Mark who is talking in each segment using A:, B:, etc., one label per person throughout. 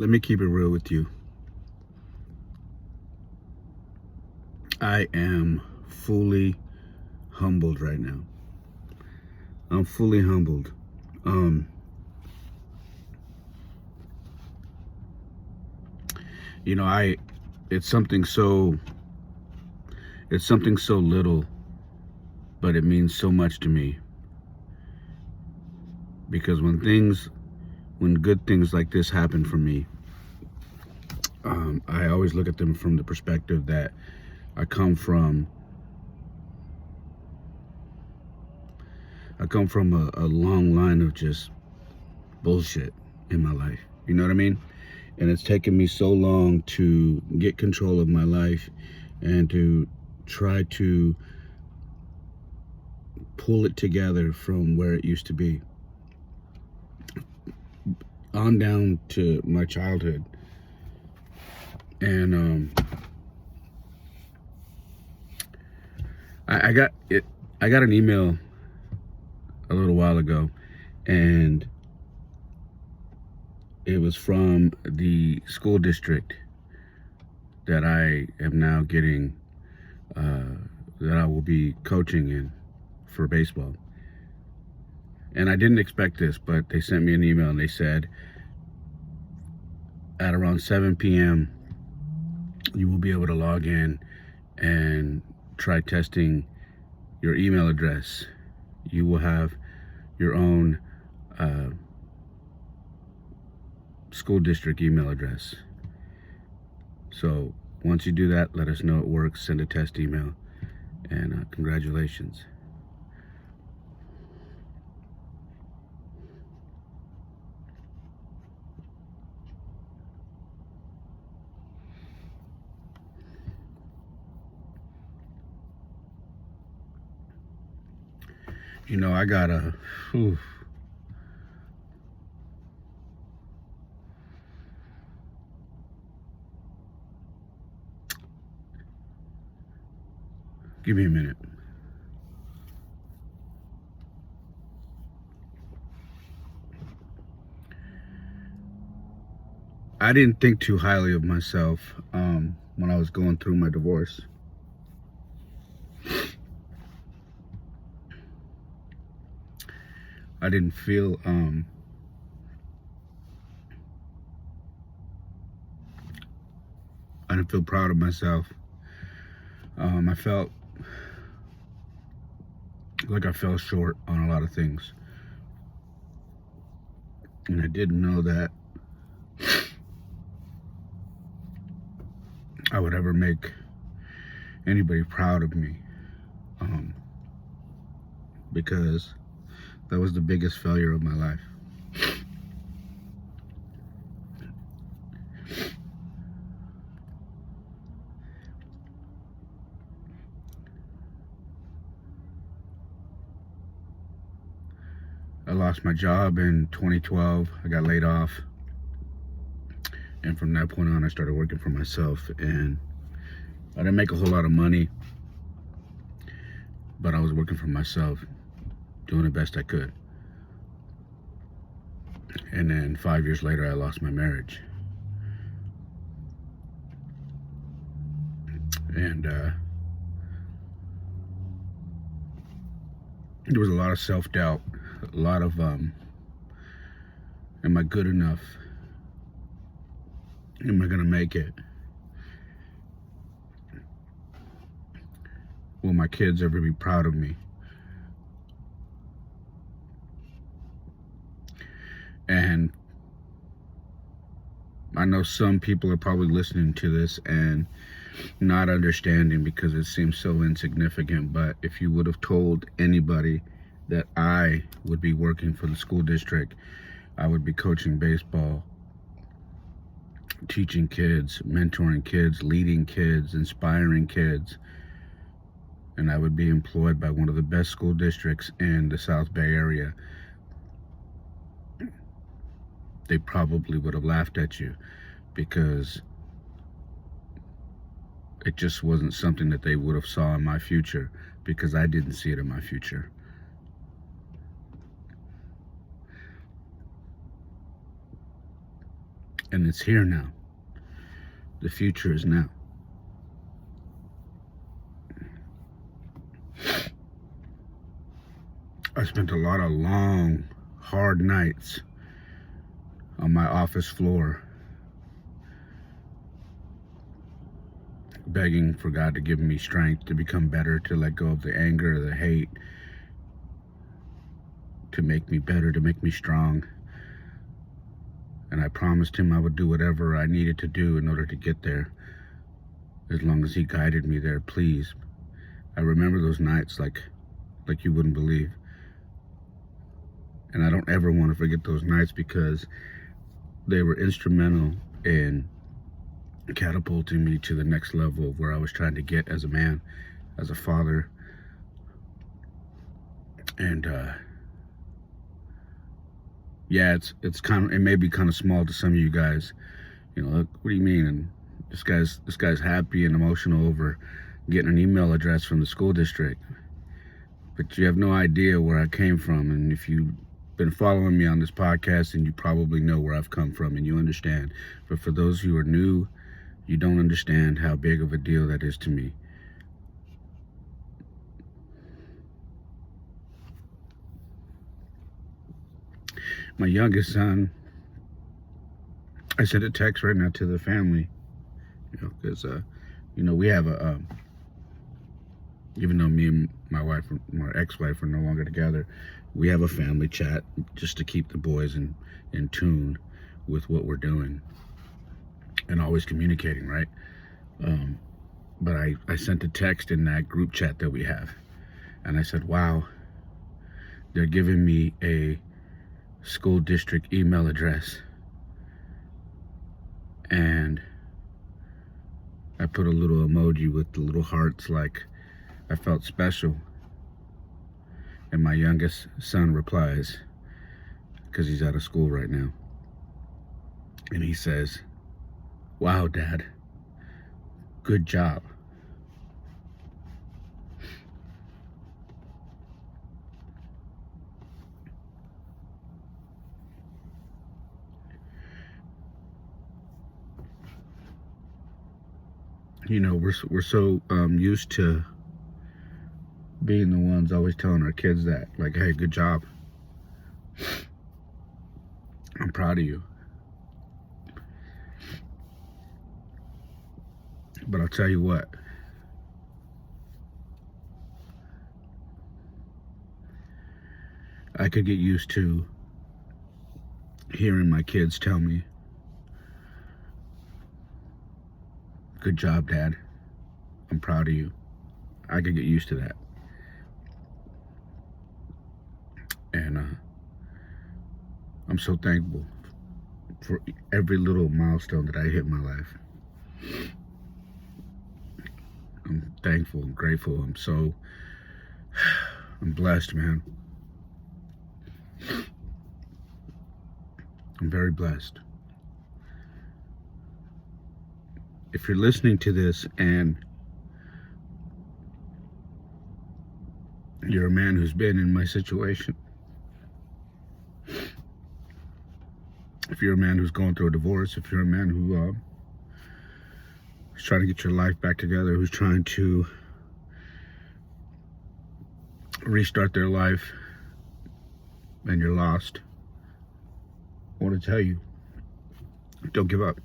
A: let me keep it real with you. I am fully humbled right now. I'm fully humbled. Um, you know, it's something so, it's something so little, but it means so much to me. Because when good things like this happen for me, I always look at them from the perspective that I come from. I come from a long line of just bullshit in my life. You know what I mean? And it's taken me so long to get control of my life and to try to pull it together from where it used to be on down to my childhood. And I got it. I got an email a little while ago, and it was from the school district that I am now getting, that I will be coaching in for baseball. And I didn't expect this, but they sent me an email and they said, at around 7 p.m., you will be able to log in and try testing your email address. You will have your own school district email address. So once you do that, let us know it works. Send a test email, and congratulations. You know, I gotta. Give me a minute. I didn't think too highly of myself when I was going through my divorce. I didn't feel proud of myself. I felt like I fell short on a lot of things, and I didn't know that I would ever make anybody proud of me, because that was the biggest failure of my life. I lost my job in 2012. I got laid off. And from that point on, I started working for myself. And I didn't make a whole lot of money, but I was working for myself, doing the best I could. And then 5 years later, I lost my marriage. And there was a lot of self-doubt, a lot of, am I good enough? Am I gonna make it? Will my kids ever be proud of me? And I know some people are probably listening to this and not understanding because it seems so insignificant, but if you would have told anybody that I would be working for the school district, I would be coaching baseball, teaching kids, mentoring kids, leading kids, inspiring kids, and I would be employed by one of the best school districts in the South Bay area, they probably would have laughed at you, because it just wasn't something that they would have saw in my future, because I didn't see it in my future. And it's here now. The future is now. I spent a lot of long, hard nights on my office floor begging for God to give me strength to become better, to let go of the anger, the hate, to make me better, to make me strong. And I promised him I would do whatever I needed to do in order to get there, as long as he guided me there, please. I remember those nights like you wouldn't believe. And I don't ever want to forget those nights, because they were instrumental in catapulting me to the next level of where I was trying to get as a man, as a father. And yeah, it's kind of, it may be kind of small to some of you guys. You know, what do you mean? And this guy's happy and emotional over getting an email address from the school district. But you have no idea where I came from. And if you've been following me on this podcast, and you probably know where I've come from and you understand. But for those who are new, you don't understand how big of a deal that is to me. My youngest son, I sent a text right now to the family, because we have a even though me and my wife, my ex-wife, are no longer together, we have a family chat just to keep the boys in tune with what we're doing and always communicating, right? But I sent a text in that group chat that we have, and I said, wow, they're giving me a school district email address. And I put a little emoji with the little hearts, like I felt special. And my youngest son replies, because he's out of school right now, and he says, wow, Dad, good job. We're so used to being the ones always telling our kids that, like, hey, good job. I'm proud of you. But I'll tell you what, I could get used to hearing my kids tell me, good job, Dad. I'm proud of you. I could get used to that. And I'm so thankful for every little milestone that I hit in my life. I'm thankful, I'm grateful, I'm blessed, man. I'm very blessed. If you're listening to this and you're a man who's been in my situation, if you're a man who's going through a divorce, if you're a man who is trying to get your life back together, who's trying to restart their life, and you're lost, I want to tell you, don't give up.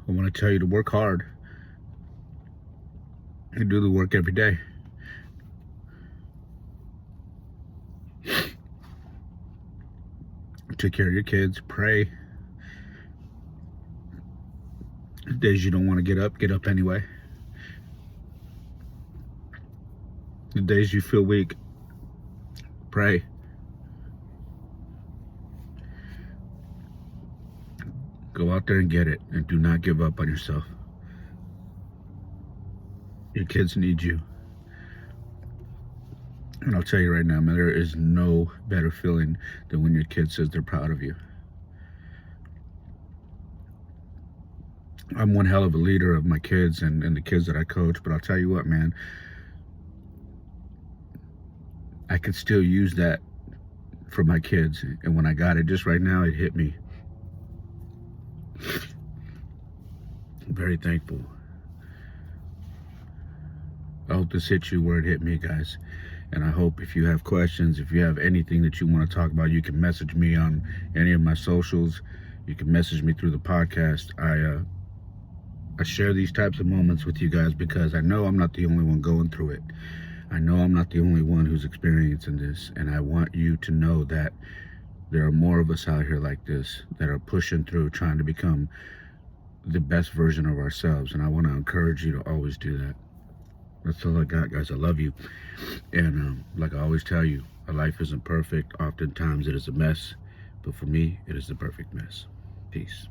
A: I want to tell you to work hard and do the work every day. Take care of your kids, pray. The days you don't want to get up anyway. The days you feel weak, pray. Go out there and get it, and do not give up on yourself. Your kids need you. And I'll tell you right now, man, there is no better feeling than when your kid says they're proud of you. I'm one hell of a leader of my kids and the kids that I coach, but I'll tell you what, man, I could still use that for my kids. And when I got it just right now, it hit me. I'm very thankful. I hope this hit you where it hit me, guys. And I hope if you have questions, if you have anything that you want to talk about, you can message me on any of my socials. You can message me through the podcast. I share these types of moments with you guys because I know I'm not the only one going through it. I know I'm not the only one who's experiencing this. And I want you to know that there are more of us out here like this that are pushing through, trying to become the best version of ourselves. And I want to encourage you to always do that. That's all I got, guys. I love you. And like I always tell you, our life isn't perfect. Oftentimes it is a mess. But for me, it is the perfect mess. Peace.